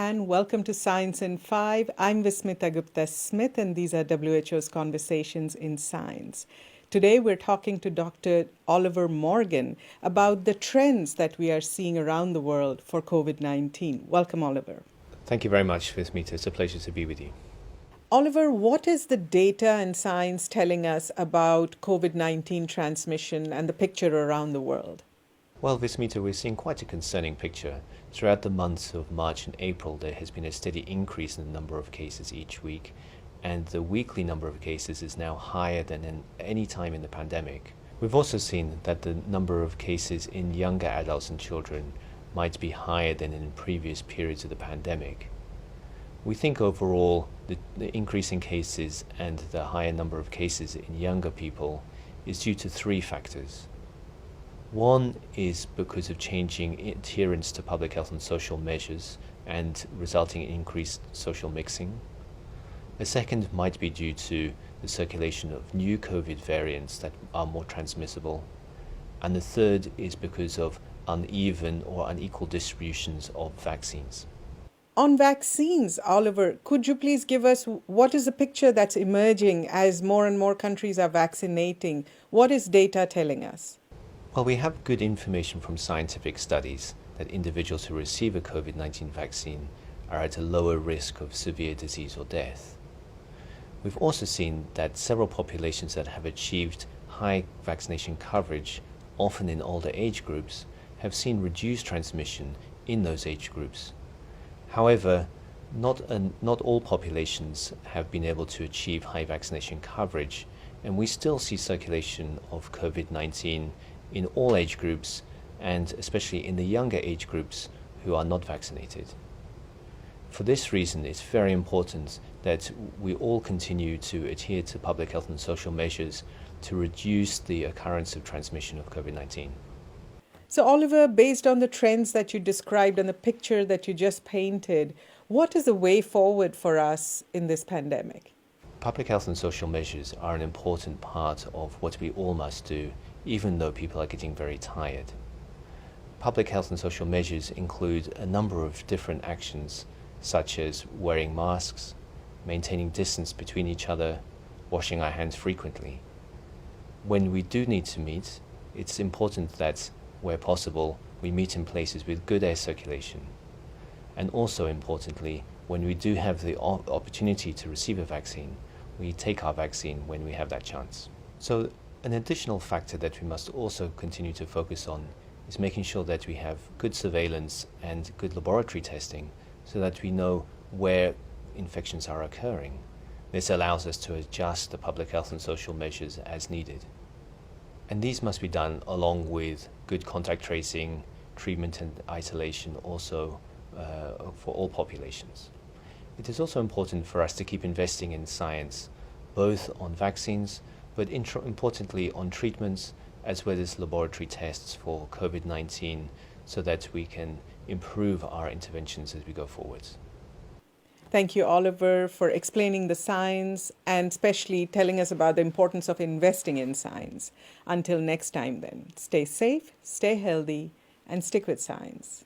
and welcome to Science in 5. I'm Vismita Gupta-Smith, and these are WHO's Conversations in Science. Today, we're talking to Dr. Oliver Morgan about the trends that we are seeing around the world for COVID-19. Welcome, Oliver. Thank you very much, Vismita. It's a pleasure to be with you. Oliver, what is the data and science telling us about COVID-19 transmission and the picture around the world? Well, Vismita, we're seeing quite a concerning picture. Throughout the months of March and April, there has been a steady increase in the number of cases each week, and the weekly number of cases is now higher than in any time in the pandemic. We've also seen that the number of cases in younger adults and children might be higher than in previous periods of the pandemic. We think overall the increase in cases and the higher number of cases in younger people is due to three factors. One is because of changing adherence to public health and social measures and resulting in increased social mixing. A second might be due to the circulation of new COVID variants that are more transmissible. And the third is because of uneven or unequal distributions of vaccines. On vaccines, Oliver, could you please give us what is the picture that's emerging as more and more countries are vaccinating? What is data telling us? Well, we have good information from scientific studies that individuals who receive a COVID-19 vaccine are at a lower risk of severe disease or death. We've also seen that several populations that have achieved high vaccination coverage, often in older age groups, have seen reduced transmission in those age groups. However, not all populations have been able to achieve high vaccination coverage, and we still see circulation of COVID-19 in all age groups, and especially in the younger age groups who are not vaccinated. For this reason, it's very important that we all continue to adhere to public health and social measures to reduce the occurrence of transmission of COVID-19. So, Oliver, based on the trends that you described and the picture that you just painted, what is the way forward for us in this pandemic? Public health and social measures are an important part of what we all must do, even though people are getting very tired. Public health and social measures include a number of different actions, such as wearing masks, maintaining distance between each other, washing our hands frequently. When we do need to meet, it's important that, where possible, we meet in places with good air circulation. And also importantly, when we do have the opportunity to receive a vaccine, we take our vaccine when we have that chance. So an additional factor that we must also continue to focus on is making sure that we have good surveillance and good laboratory testing so that we know where infections are occurring. This allows us to adjust the public health and social measures as needed. And these must be done along with good contact tracing, treatment and isolation also for all populations. It is also important for us to keep investing in science, both on vaccines, but importantly on treatments as well as laboratory tests for COVID-19 so that we can improve our interventions as we go forward. Thank you, Oliver, for explaining the science and especially telling us about the importance of investing in science. Until next time then, stay safe, stay healthy, and stick with science.